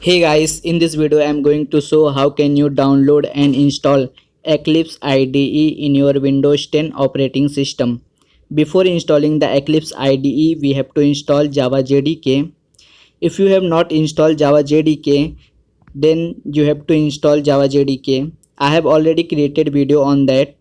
Hey guys, in this video I am going to show how can you download and install Eclipse IDE in your Windows 10 operating system. Before installing the Eclipse IDE, we have to install Java Jdk. If you have not installed Java Jdk, then you have to install Java Jdk. I have already created video on that.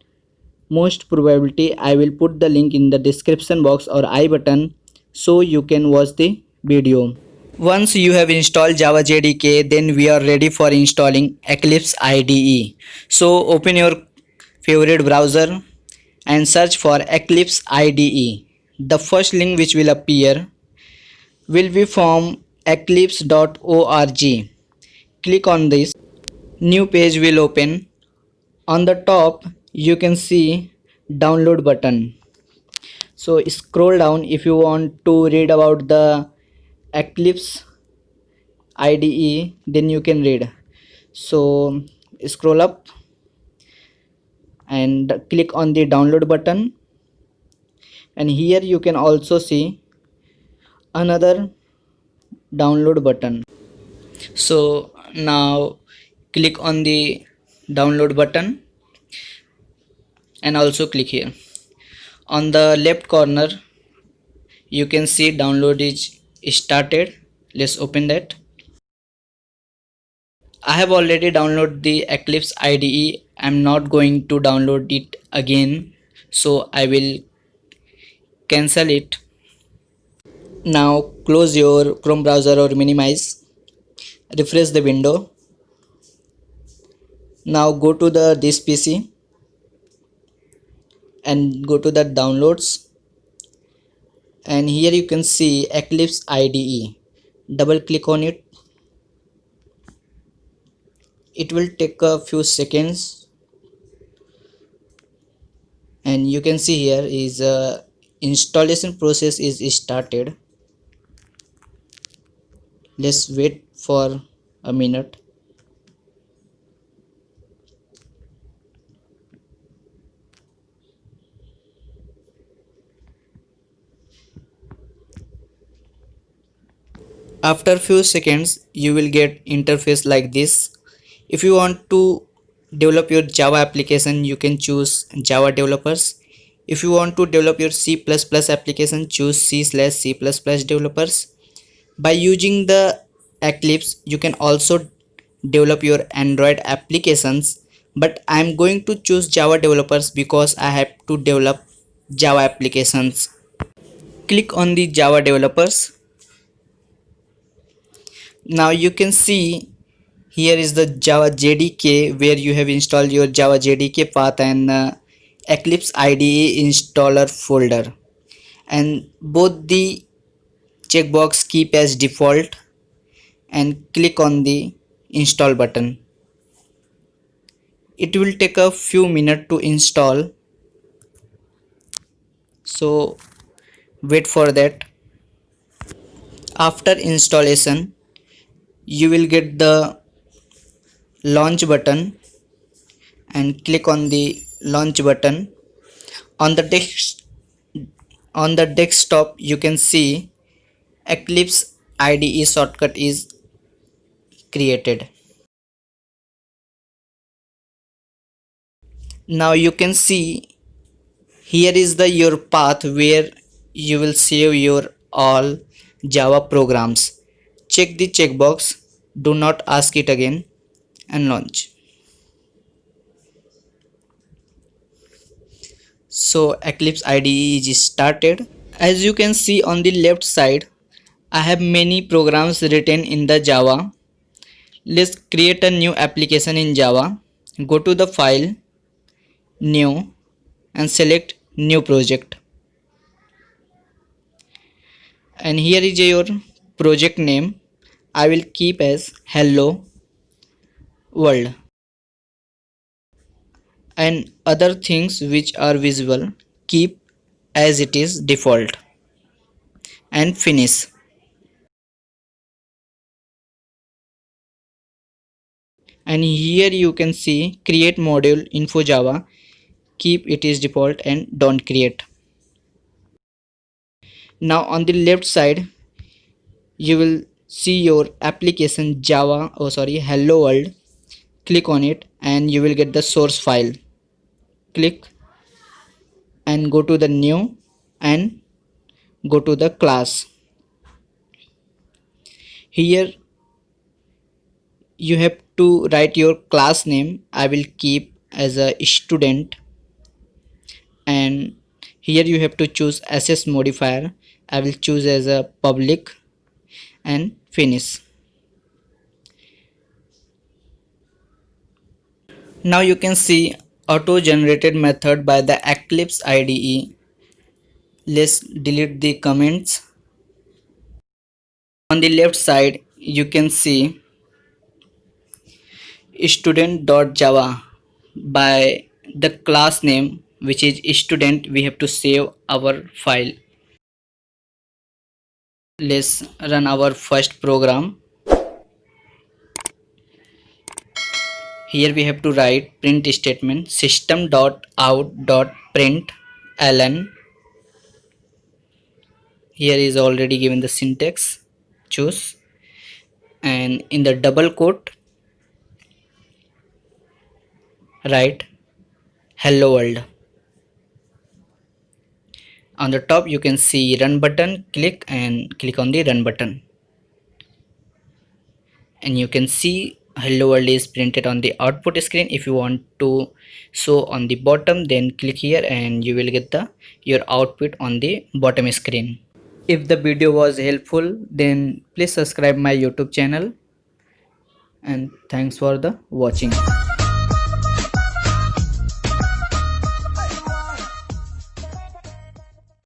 Most probability I will put the link in the description box or I button so you can watch the video. Once you have installed Java Jdk, then we are ready for installing Eclipse IDE. So open your favorite browser and search for Eclipse IDE. The first link which will appear will be from eclipse.org. Click on this. New page will open. On the top you can see download button. So scroll down if you want to read about the Eclipse IDE, then you can read. So scroll up and click on the download button, and here you can also see another download button. So now click on the download button and also click here. On the left corner you can see download is started. Let's open that. I have already downloaded the Eclipse IDE. I'm not going to download it again, so I will cancel it. Now close your Chrome browser or minimize. Refresh the window. Now go to this PC and go to the downloads, and here you can see Eclipse IDE. Double click on it. It will take a few seconds, and you can see here is installation process is started. Let's wait for a minute. After few seconds you will get interface like this. If you want to develop your Java application, you can choose Java developers. If you want to develop your C++ application, choose C/C++ developers. By using the Eclipse, you can also develop your Android applications, but I am going to choose Java developers because I have to develop Java applications. Click on the Java developers. Now you can see here is the Java Jdk, where you have installed your Java Jdk path and Eclipse IDE installer folder, and both the checkbox keep as default and click on the install button. It will take a few minutes to install, so wait for that. After installation you will get the launch button, and click on the launch button. On the desktop you can see Eclipse IDE shortcut is created. Now you can see here is the your path where you will save your all Java programs. Check the checkbox, do not ask it again, and launch. So Eclipse IDE is started. As you can see on the left side, I have many programs written in the Java. Let's create a new application in Java. Go to the file, new, and select new project. And here is your project name. I will keep as hello world, and other things which are visible keep as it is default, and finish. And here you can see create module info Java, keep it is default and don't create. Now on the left side you will see your application hello world. Click on it and you will get the source file. Click and go to the new and go to the class. Here you have to write your class name. I will keep as a student, and here you have to choose SS modifier. I will choose as a public and finish. Now you can see auto generated method by the Eclipse IDE. Let's delete the comments. On the left side you can see student.java. By the class name, which is student, we have to save our file. Let's run our first program. Here we have to write print statement system.out.println. Here is already given the syntax. Choose, and in the double quote write hello world. On the top you can see run button. Click on the run button, and you can see hello world is printed on the output screen. If you want to show on the bottom, then click here and you will get the your output on the bottom screen. If the video was helpful, then please subscribe my YouTube channel, and thanks for the watching.